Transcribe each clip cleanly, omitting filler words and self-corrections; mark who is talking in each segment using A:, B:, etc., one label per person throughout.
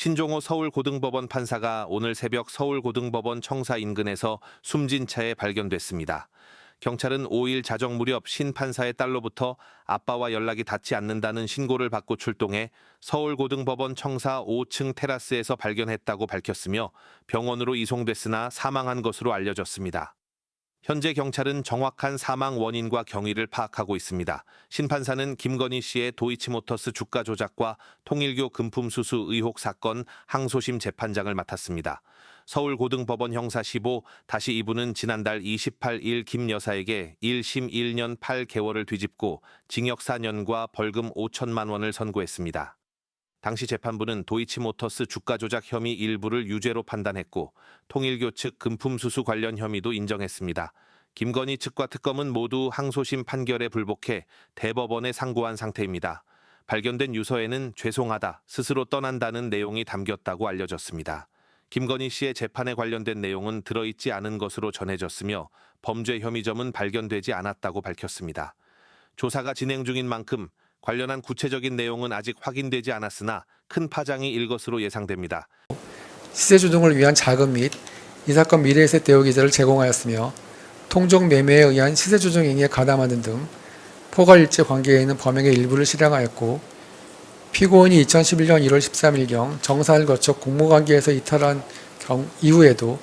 A: 신종호 서울고등법원 판사가 오늘 새벽 서울고등법원 청사 인근에서 숨진 채 발견됐습니다. 경찰은 5일 자정 무렵 신 판사의 딸로부터 아빠와 연락이 닿지 않는다는 신고를 받고 출동해 서울고등법원 청사 5층 테라스에서 발견했다고 밝혔으며 병원으로 이송됐으나 사망한 것으로 알려졌습니다. 현재 경찰은 정확한 사망 원인과 경위를 파악하고 있습니다. 신 판사는 김건희 씨의 도이치모터스 주가 조작과 통일교 금품 수수 의혹 사건 항소심 재판장을 맡았습니다. 서울고등법원 형사 15-2부는 지난달 28일 김 여사에게 1심 1년 8개월을 뒤집고 징역 4년과 벌금 5천만 원을 선고했습니다. 당시 재판부는 도이치모터스 주가 조작 혐의 일부를 유죄로 판단했고 통일교 측 금품 수수 관련 혐의도 인정했습니다. 김건희 측과 특검은 모두 항소심 판결에 불복해 대법원에 상고한 상태입니다. 발견된 유서에는 죄송하다, 스스로 떠난다는 내용이 담겼다고 알려졌습니다. 김건희 씨의 재판에 관련된 내용은 들어있지 않은 것으로 전해졌으며 범죄 혐의점은 발견되지 않았다고 밝혔습니다. 조사가 진행 중인 만큼 관련한 구체적인 내용은 아직 확인되지 않았으나 큰 파장이 일 것으로 예상됩니다.
B: 시세 조정을 위한 자금 및 이 사건 미래에셋 대우 기자를 제공하였으며 통정 매매에 의한 시세 조정 행위에 가담하는 등 포괄일체 관계에 있는 범행의 일부를 실행하였고 피고인이 2011년 1월 13일경 정산을 거쳐 공모관계에서 이탈한 이후에도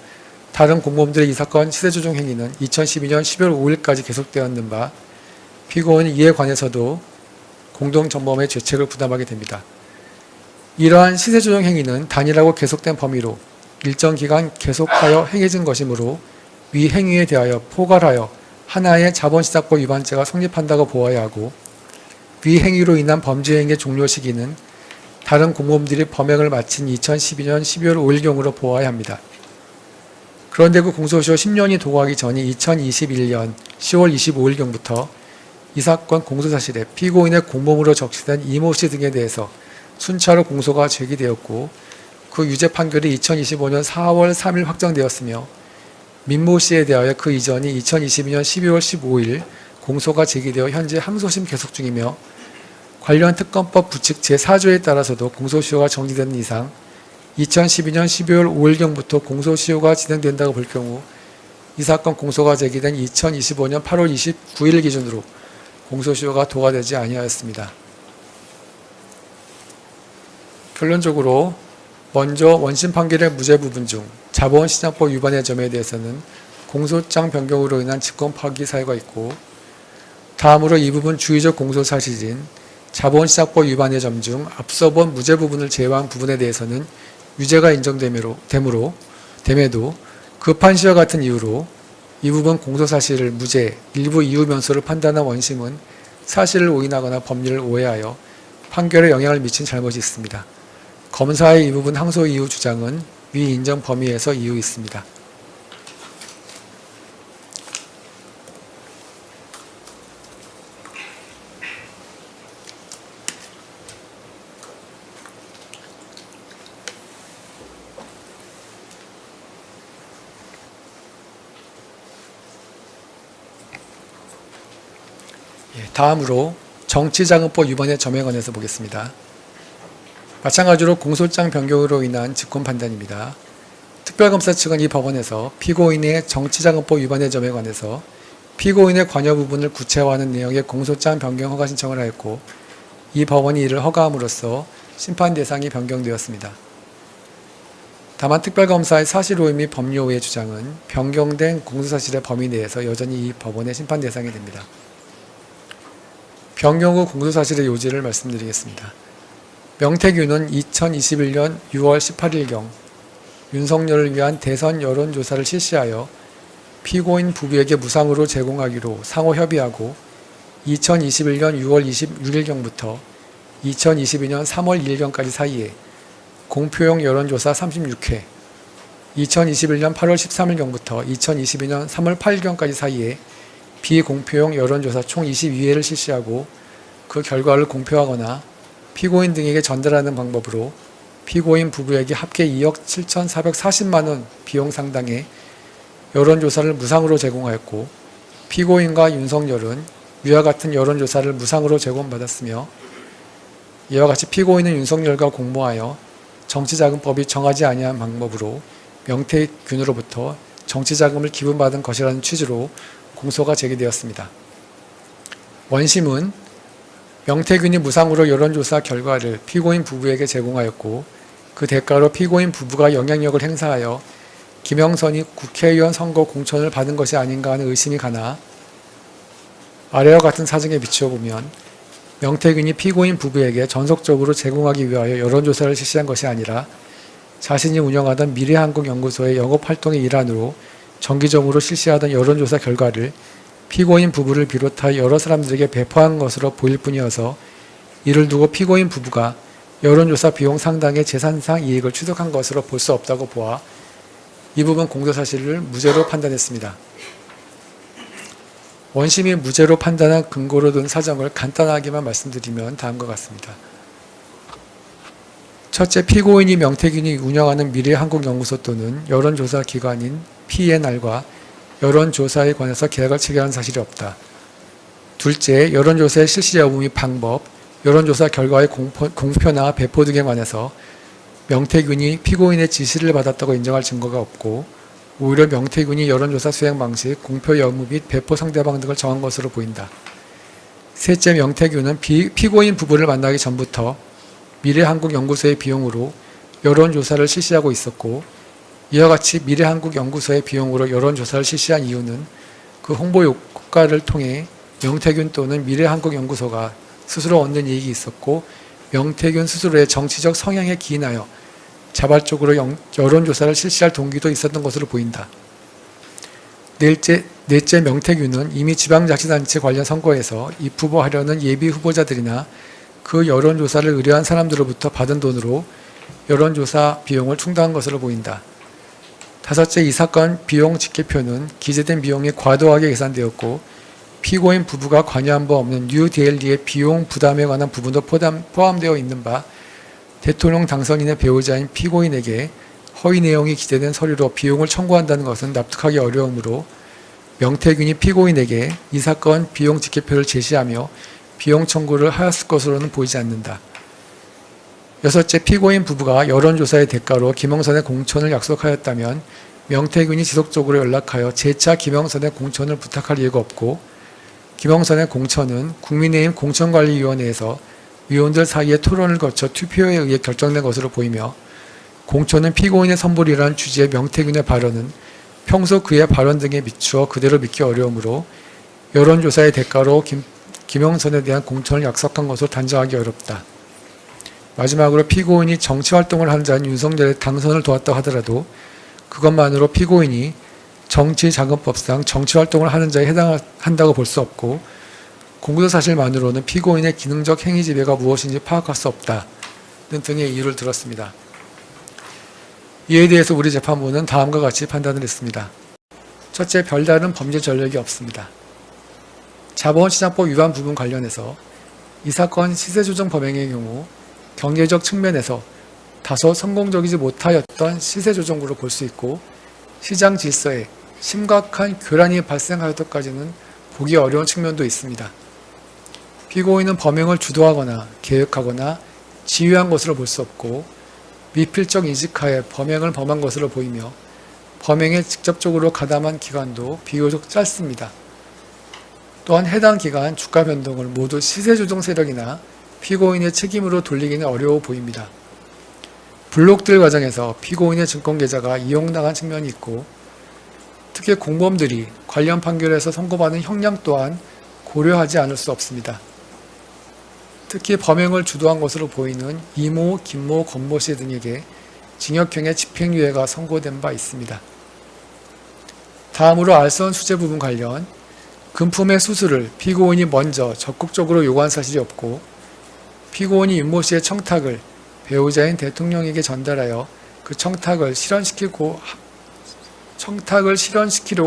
B: 다른 공모범들의 이 사건 시세 조정 행위는 2012년 12월 5일까지 계속되었는 바 피고인은 이에 관해서도 공동전범의 죄책을 부담하게 됩니다. 이러한 시세조정 행위는 단일하고 계속된 범위로 일정 기간 계속하여 행해진 것이므로 위 행위에 대하여 포괄하여 하나의 자본시장법 위반죄가 성립한다고 보아야 하고 위 행위로 인한 범죄 행위의 종료 시기는 다른 공범들이 범행을 마친 2012년 12월 5일경으로 보아야 합니다. 그런데 그 공소시효 10년이 도고하기 전인 2021년 10월 25일경부터 이 사건 공소사실에 피고인의 공범으로 적시된 이모 씨 등에 대해서 순차로 공소가 제기되었고 그 유죄 판결이 2025년 4월 3일 확정되었으며 민모 씨에 대하여 그 이전이 2022년 12월 15일 공소가 제기되어 현재 항소심 계속 중이며 관련 특검법 부칙 제4조에 따라서도 공소시효가 정지되는 이상 2012년 12월 5일경부터 공소시효가 진행된다고 볼 경우 이 사건 공소가 제기된 2025년 8월 29일 기준으로 공소시효가 도과되지 아니하였습니다. 결론적으로 먼저 원심 판결의 무죄 부분 중 자본시장법 위반의 점에 대해서는 공소장 변경으로 인한 직권 파기 사유가 있고 다음으로 이 부분 주의적 공소 사실인 자본시장법 위반의 점 중 앞서 본 무죄 부분을 제외한 부분에 대해서는 유죄가 인정됨에도 급한 시와 같은 이유로 이 부분 공소사실을 무죄, 일부 이유 변소를 판단한 원심은 사실을 오인하거나 법리를 오해하여 판결에 영향을 미친 잘못이 있습니다. 검사의 이 부분 항소 이유 주장은 위 인정 범위에서 이유 있습니다. 다음으로 정치자금법 위반의 점에 관해서 보겠습니다. 마찬가지로 공소장 변경으로 인한 직권 판단입니다. 특별검사 측은 이 법원에서 피고인의 정치자금법 위반의 점에 관해서 피고인의 관여 부분을 구체화하는 내용의 공소장 변경 허가 신청을 하였고 이 법원이 이를 허가함으로써 심판 대상이 변경되었습니다. 다만 특별검사의 사실오해 및 법리오해의 주장은 변경된 공소사실의 범위 내에서 여전히 이 법원의 심판 대상이 됩니다. 변경 후 공소사실의 요지를 말씀드리겠습니다. 명태균은 2021년 6월 18일경 윤석열을 위한 대선 여론조사를 실시하여 피고인 부부에게 무상으로 제공하기로 상호 협의하고 2021년 6월 26일경부터 2022년 3월 1일경까지 사이에 공표용 여론조사 36회, 2021년 8월 13일경부터 2022년 3월 8일경까지 사이에 비공표용 여론조사 총 22회를 실시하고 그 결과를 공표하거나 피고인 등에게 전달하는 방법으로 피고인 부부에게 합계 2억 7,440만원 비용 상당의 여론조사를 무상으로 제공하였고 피고인과 윤석열은 위와 같은 여론조사를 무상으로 제공받았으며 이와 같이 피고인은 윤석열과 공모하여 정치자금법이 정하지 아니한 방법으로 명태균으로부터 정치자금을 기부받은 것이라는 취지로 공소가 제기되었습니다. 원심은 명태균이 무상으로 여론조사 결과를 피고인 부부에게 제공하였고 그 대가로 피고인 부부가 영향력을 행사하여 김영선이 국회의원 선거 공천을 받은 것이 아닌가 하는 의심이 가나 아래와 같은 사정에 비추어 보면 명태균이 피고인 부부에게 전속적으로 제공하기 위하여 여론조사를 실시한 것이 아니라 자신이 운영하던 미래한국연구소의 영업활동의 일환으로 정기적으로 실시하던 여론조사 결과를 피고인 부부를 비롯하여 여러 사람들에게 배포한 것으로 보일 뿐이어서 이를 두고 피고인 부부가 여론조사 비용 상당의 재산상 이익을 취득한 것으로 볼 수 없다고 보아 이 부분 공소사실을 무죄로 판단했습니다. 원심이 무죄로 판단한 근거로 둔 사정을 간단하게만 말씀드리면 다음과 같습니다. 첫째, 피고인이 명태균이 운영하는 미래한국연구소 또는 여론조사 기관인 PNR과 여론조사에 관해서 계약을 체결한 사실이 없다. 둘째, 여론조사의 실시 여부 및 방법, 여론조사 결과의 공표나 배포 등에 관해서 명태균이 피고인의 지시를 받았다고 인정할 증거가 없고 오히려 명태균이 여론조사 수행 방식, 공표 여부 및 배포 상대방 등을 정한 것으로 보인다. 셋째, 명태균은 피고인 부부를 만나기 전부터 미래한국연구소의 비용으로 여론조사를 실시하고 있었고 이와 같이 미래한국연구소의 비용으로 여론조사를 실시한 이유는 그 홍보 효과를 통해 명태균 또는 미래한국연구소가 스스로 얻는 이익이 있었고 명태균 스스로의 정치적 성향에 기인하여 자발적으로 여론조사를 실시할 동기도 있었던 것으로 보인다. 넷째, 명태균은 이미 지방자치단체 관련 선거에서 입후보하려는 예비 후보자들이나 그 여론조사를 의뢰한 사람들로부터 받은 돈으로 여론조사 비용을 충당한 것으로 보인다. 다섯째, 이 사건 비용 집계표는 기재된 비용이 과도하게 계산되었고 피고인 부부가 관여한 바 없는 뉴데일리의 비용 부담에 관한 부분도 포함되어 있는 바 대통령 당선인의 배우자인 피고인에게 허위 내용이 기재된 서류로 비용을 청구한다는 것은 납득하기 어려우므로 명태균이 피고인에게 이 사건 비용 집계표를 제시하며 비용 청구를 하였을 것으로는 보이지 않는다. 여섯째, 피고인 부부가 여론조사의 대가로 김영선의 공천을 약속하였다면 명태균이 지속적으로 연락하여 재차 김영선의 공천을 부탁할 이유가 없고 김영선의 공천은 국민의힘 공천관리위원회에서 위원들 사이의 토론을 거쳐 투표에 의해 결정된 것으로 보이며 공천은 피고인의 선물이라는 취지의 명태균의 발언은 평소 그의 발언 등에 비추어 그대로 믿기 어려우므로 여론조사의 대가로 김영선에 대한 공천을 약속한 것으로 단정하기 어렵다. 마지막으로 피고인이 정치활동을 하는 자인 윤석열의 당선을 도왔다고 하더라도 그것만으로 피고인이 정치자금법상 정치활동을 하는 자에 해당한다고 볼 수 없고 공소사실만으로는 피고인의 기능적 행위지배가 무엇인지 파악할 수 없다 등의 이유를 들었습니다. 이에 대해서 우리 재판부는 다음과 같이 판단을 했습니다. 첫째, 별다른 범죄 전력이 없습니다. 자본시장법 위반 부분 관련해서 이 사건 시세조정 범행의 경우 경제적 측면에서 다소 성공적이지 못하였던 시세조정으로 볼 수 있고 시장 질서에 심각한 교란이 발생하였다까지는 보기 어려운 측면도 있습니다. 피고인은 범행을 주도하거나 계획하거나 지휘한 것으로 볼 수 없고 미필적 인식하에 범행을 범한 것으로 보이며 범행에 직접적으로 가담한 기간도 비교적 짧습니다. 또한 해당 기간 주가 변동을 모두 시세조정 세력이나 피고인의 책임으로 돌리기는 어려워 보입니다. 블록들 과정에서 피고인의 증권계좌가 이용당한 측면이 있고 특히 공범들이 관련 판결에서 선고받은 형량 또한 고려하지 않을 수 없습니다. 특히 범행을 주도한 것으로 보이는 이모, 김모, 권모씨 등에게 징역형의 집행유예가 선고된 바 있습니다. 다음으로 알선 수재 부분 관련 금품의 수수를 피고인이 먼저 적극적으로 요구한 사실이 없고 피고인이 윤모씨의 청탁을 배우자인 대통령에게 전달하여 그 청탁을 실현시키려고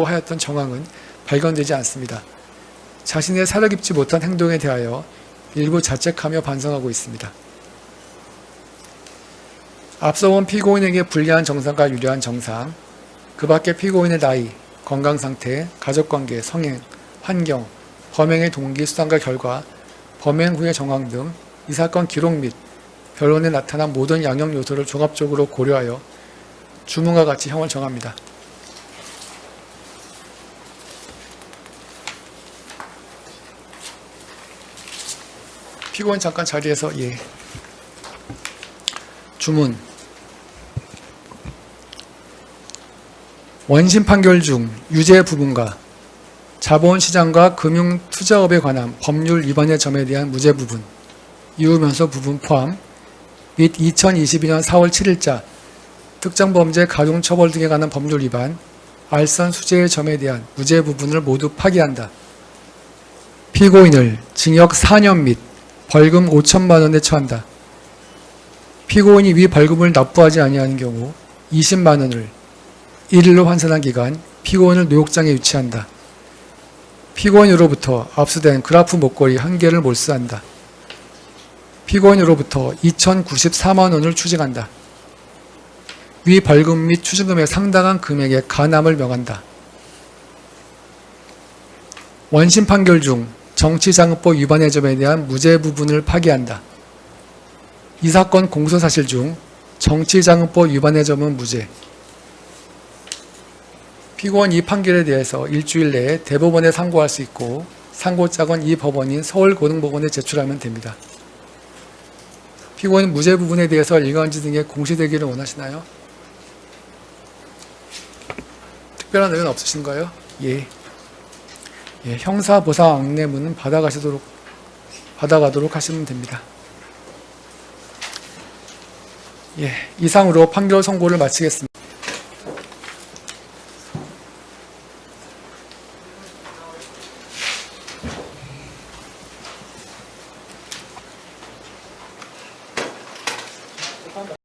B: 하였던 정황은 발견되지 않습니다. 자신의 사려 깊지 못한 행동에 대하여 일부 자책하며 반성하고 있습니다. 앞서 본 피고인에게 불리한 정상과 유리한 정상, 그 밖에 피고인의 나이, 건강상태, 가족관계, 성행, 환경, 범행의 동기, 수단과 결과, 범행 후의 정황 등 이 사건 기록 및 변론에 나타난 모든 양형 요소를 종합적으로 고려하여 주문과 같이 형을 정합니다. 피고인 잠깐 자리에서 주문. 원심 판결 중 유죄 부분과 자본시장과 금융투자업에 관한 법률 위반의 점에 대한 무죄 부분, 이후면서 부분 포함 및 2022년 4월 7일자 특정범죄 가중처벌 등에 관한 법률 위반, 알선 수재의 점에 대한 무죄 부분을 모두 파기한다. 피고인을 징역 4년 및 벌금 5천만 원에 처한다. 피고인이 위 벌금을 납부하지 아니하는 경우 20만 원을 1일로 환산한 기간 피고인을 노역장에 유치한다. 피고인으로부터 압수된 그라프 목걸이 1개를 몰수한다. 피고인으로부터 2,094만 원을 추징한다. 위 벌금 및 추징금의 상당한 금액의 가남을 명한다. 원심 판결 중 정치자금법 위반의 점에 대한 무죄 부분을 파기한다. 이 사건 공소사실 중 정치자금법 위반의 점은 무죄. 피고인 이 판결에 대해서 일주일 내에 대법원에 상고할 수 있고 상고장은 이 법원인 서울고등법원에 제출하면 됩니다. 피고인 무죄 부분에 대해서 일간지 등에 공시되기를 원하시나요? 특별한 의견 없으신가요? 예. 형사보상 안내문은 받아가도록 하시면 됩니다. 이상으로 판결 선고를 마치겠습니다.